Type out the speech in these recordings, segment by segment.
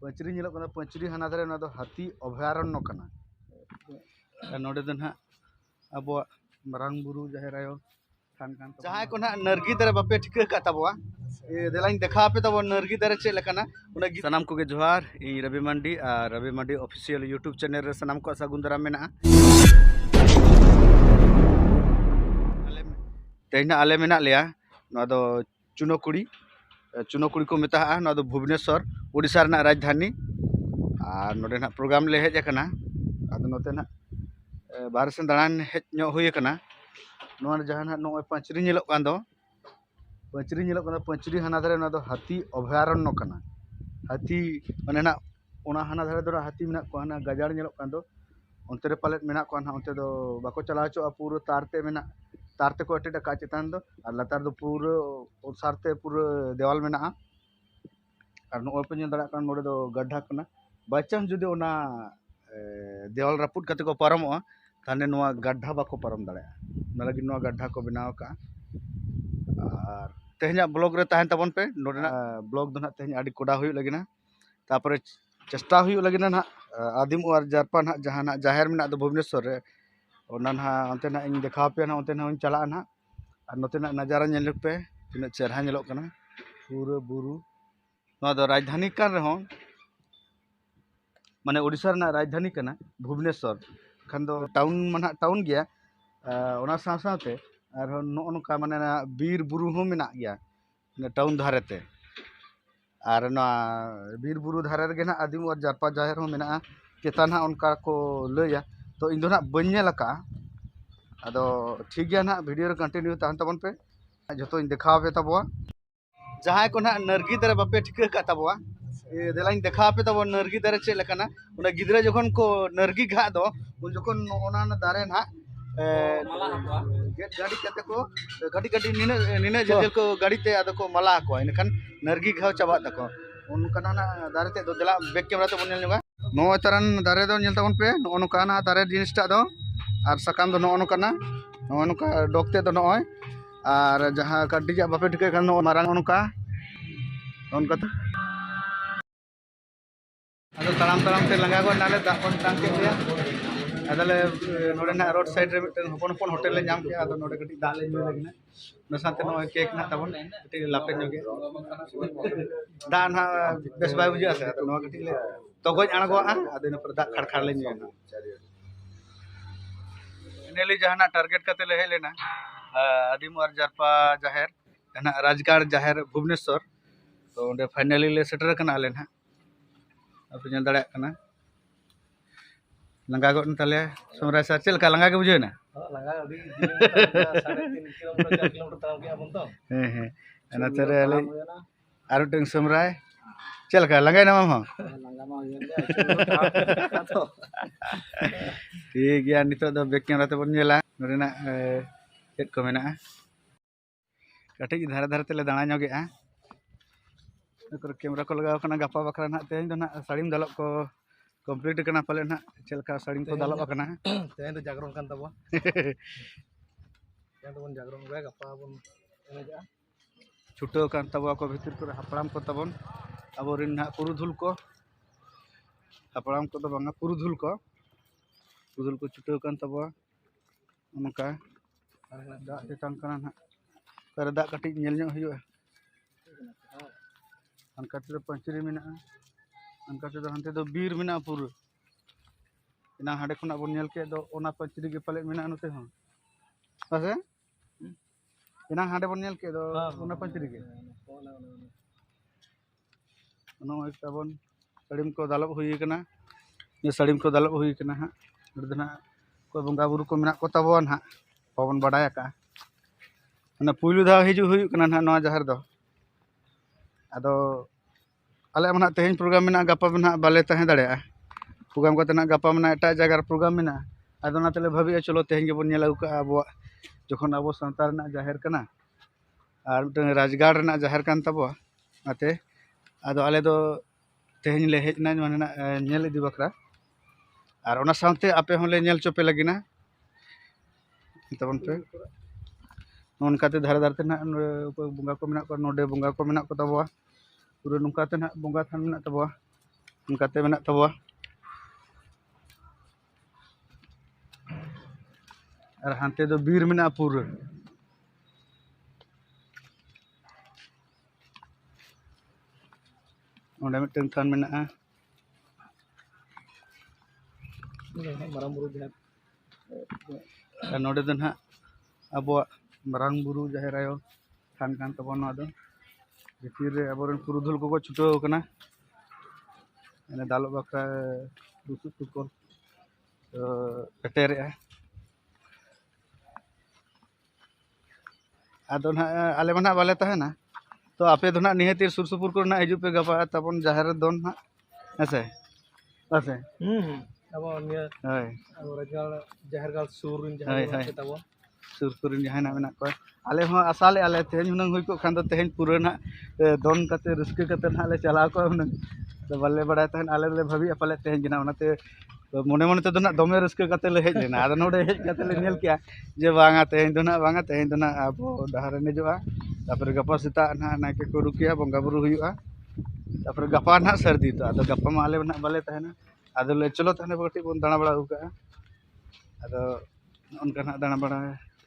पंचरी नेलोग कना पंचरी हाना धारे ना दो हाथी अभयारण्य कना नोडे दो ना अब मारांग बुरु जाहेर आयो थान कान जहां को ना नरगी दारे बापे ठिका का तबवा देलाइन देखा पे तब नरगी दारे चेक लेकना उना सनाम को के जोहार इ रवि मंडी ऑफिशियल यूट्यूब चैनल रे सनाम को सागुन दाराम मेना तेना आले मेना लिया ना दो चुनोकुड़ी को मेता ना दो भुवनेश्वर उड़ीसा रना राजधानी और नोडे ना प्रोग्राम ले हेज कना आदो नोते ना बाहर से दाड़ान हेज नो हुई कना नोआ जहां नो पंचरी नेलोग कान दो पंचरी हाना धारे ना दो हाथी अभयारण्य कना हाथी माने ना ओना हाना धारे दो हाथी मेना को हाना गाजाड़ नेलोग कान दो onte re palet mena ko na onte do bako chala cho puro tarte ko ete ka chetan do ar latar do puro sarte puro dewal mena ar no open dara kan node do gadha kana bacham judi ona dewal raput kate ko paramo tane noa gadha bako param dara na lagi noa gadha ko benaw ka ar tehnya blog re tahen tabon pe node na blog do na tehnya adi koda huyu lagi na tapore चेष्टा हुई लगे ना आदिम और जारपा ना जहाँ ना जाहिर में ना तो भुवनेश्वर रे और ना अंते ना इन देखा पे ना अंते ना इन चला ना और नोते ना नजारा नेल पे तीन चेहरा नेलोग कना पूरा बुरु ना दो राजधानी कान रहो माने ओडिशा ना राजधानी कना भुवनेश्वर खान दो टाउन माना टाउन गया ओना साथे और नो नका माने बीर बुरु हो मेना गया टाउन धारेते और ना बीर बुरु धारे रे ना आदिम और जारपा जाहिर हो मेना चेतान हा उनका को लैया तो इन दो ना बन नेलका अदो ठीक गया ना वीडियो रे कंटिन्यू ताहन तबन पे जतो इन देखा पे तबवा जहां को ना नरगी दारे बापे ठिका का तबवा देलाइन देखा पे तब नरगी दारे चे लेकना उना गिदरा जखन को नरगी घा दो उन जखन ओना ना दारे ना गेट गाड़ी कते को गाड़ी निने जल को गाड़ी ते आदो को मला को इनखान नरगी घाव चाबा तको उनका ना दारे ते दो देला बैक कैमरा ते बन नेलगा नो तरन दारे दो नेल तबन पे नो नका ना दारे जिनिसटा दो और सकाम दो नो नका ना नो नका डॉक्टे दो नय और जहां काटिजा बापे ठिका खान नो मारांग नका उनका अदो ताराम ते लंगा को नाले दा कोन टांग के दिया अदले नोडे ना रोड साइड रे मिटन हपन होटल ले नाम के अदो नोडे कटी दा ले नु लगिना न साथे नो केक ना तबन कटी लापे नगे दा ना बेस बाय बुझा से अदो नो कटी ले तो गोज अणगो अदो न पर दा खड़खड़ ले नु नेली जहाना टारगेट कते ले हेलेना आदिम और जारपा जाहेर ना राजगाड़ जाहेर भुवनेश्वर तो ओंडे फाइनली ले सेटर कना आले ना अब ñal दाड़ा कना लंगा गो ताले समराय सर चल का लंगा के बुझे ना लंगा अभी 3.5 किलोमीटर 4 किलोमीटर ताम के अपन तो हे एना तेरे ले आरो टेंग समराय चल का लंगा ना हम लंगा मा होय तो ठीक गया नितो दो बैक कैमरा ते बन नेला नोरेना चेक को मेना कटी धारे धारे ते ले दाणा ñoगे कैमरा को लगाव कना गपा बकरा ना तेज दो ना साड़ीम दालब को कंप्लीट कना पाले ना चलका साड़ीम को दालब कना तेज तो जागरण कान तबो तेज तो बन जागरण गे गपा बन एनेजा छुटो कान तबो को भीतर को हपड़ाम को तबन अब रिन ना पुरुधुल को हपड़ाम को तो बंगा पुरुधुल को छुटो कान तबो उनका दा तेतान कना ना कर दा कटी नेल ᱧᱚᱜ हुआ अनका तो पंचरी में अनका तो हंते दो बीर में पूरा इना हाडे खुना बन नेल के दो ओना पंचरी के पाले में नते हो पासे इना हाडे बन नेल के दो ओना पंचरी के ओना एकटा बन साड़ीम को दालब हुई कना ये साड़ीम को दालब हुई कना हा दना को बंगा बुरु को मेना को तबन हा पवन बडाय का ना पुइलु धा हिजु हुई कना ना नवा जहर दो अदो आले मना तेहन प्रोग्राम में गपा में बाले तहे दाड़ा प्रोग्राम करते गपा में एट जगह प्रोग्राम में अदो नाते भाभी चलो तेहन के बन नेल अगु का अब जखन अब सावता रना जाहिर कना और मिटन राजगाड़ रना जाहिर कान तबो नाते अदो आले दो तेहन ले हेजना माने नेल इदी बकरा और ओना सावते आपे होले नेल चोपे लगिना तबन पे उनकाते धारे धारे ना बंगा को मेना को नोडे बंगा को मेना को तबो पूरा नुकाते ना बंगा थान मेना तबो उनकाते मेना तबवा और हांते दो बीर मेना पूरा ओंडे मिटन थान मेना marang buru jahat और नोडे दो ना अब मारांग बुरु जाहिर आयो थान कान तबन नोआ दो भितर रे अबरन पुरुधुल को छुटाव कना एने दालो बाक्रा दुसु को पेटेरे आदो ना आले मना बाले तहना तो आपे दो ना निहतिर सुर सुपुर को ना हिजु पे गपा तबन जाहिर दोन ना ऐसे ऐसे abo niya हाय abo rajal jahar gal surin हाय jahar हाय tabo सुर कुरिन जहाना मेना को आले हो आसाले आले तेहन हुनंग हुई को खान दो तेहन पूरा ना दोन कते रस्के कते ना आले चला को हुनंग तो बल्ले बड़ा तेहन आले ले भाभी अपले तेहन गिना उनाते मोने मोने तो ना दमे रस्के कते ले हेज लेना आदो नोडे हेज कते ले नेल किया जे बांगा तेहन दो ना आबो डहारे ने जोआ तापर गपा सिता ना नाके को रुकिया बंगा बुरु हुयुआ तापर गपा ना सर्दी तो आदो गपा मा आले ना बाले तेहना आदो ले चलो तहने बकटी बोन दाना बड़ा हुका आदो उनका ना दाना बड़ा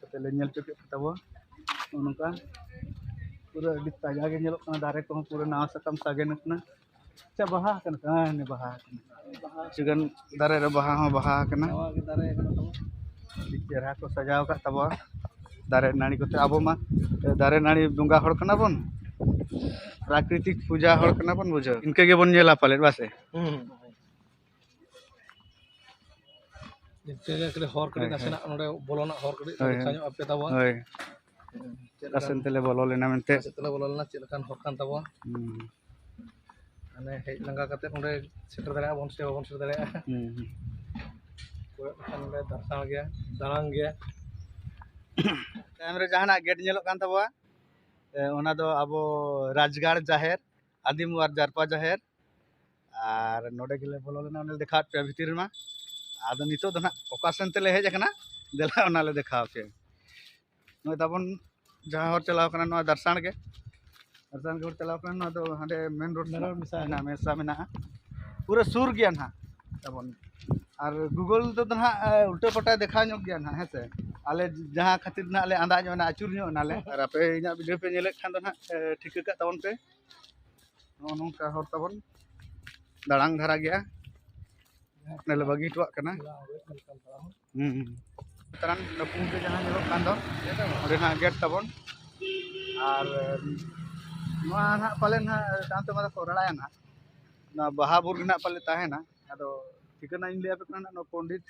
कते ले नेल चुके तबो उनका पूरा अभी ताजा के नेलो कना दारे को पूरा नाव सकम सागेन कना चा बहा कना ने बहा चिकन दारे रे बहा कना awa kita re kana tabo चेहरा को सजाव का तबो दारे नानी को आबो मा दारे नानी बुंगा हड़ कना बन प्राकृतिक पूजा हड़ कना बन बुझो इनके के बन नेला पाले बासे Jadi kali hor kali nasena node bolona hor kali kanya ape tabo होय कासन तेले बोलो लेना मेनते setelah bolona cilakan hor kan tabo ane hej langga kate node seter dara bon seter dara koy kan node darsan gya danang gya time रे जहाना gate नेलो कान तबवा ओना दो आबो राजगाड़ जाहेर आदिमवार जारपा जाहेर और नोडे गेले बोलो लेना ओने देखा पे भीतर मा आदो नितो दो ना ओकासन तेले हेज कना देला ओनाले देखा पे नो तबन जहां हर चलाव कना नो दर्शन के हर चलाव कना नो दो हांडे मेन रोड ना मेसा मेना पूरा सुर गया ना तबन और गूगल तो ना उल्टा पटा देखा ᱧᱚᱜ गया ना हेसे आले जहां खातिर ना आले अंदाज में आचुर ᱧᱚᱜ नाले और आपे इना वीडियो पे नेले खान दो ना ठिक का तबन पे नोनका हर तबन दाड़ांग धरा गया नेले बागी टुआ कना तरन नपुं के जहां नेलो कान दो ओडे ना गेट तबन और मा ना पाले ना तांतो मा को रडाया ना बहाबुर ना पाले ताहे ना आदो ठिकाना इन लिया पे कना no Pandit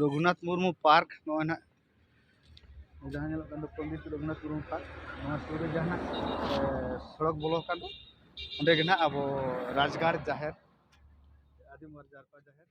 Raghunath Murmu park no ना जहां नेलो कान दो पंडित रघुनाथ मुर्मू पार्क नो सुरे जहां सड़क बोलो कान दो ओंडे गे ना अब राजगाड़ जाहेर आदिमवार जारपा जाहेर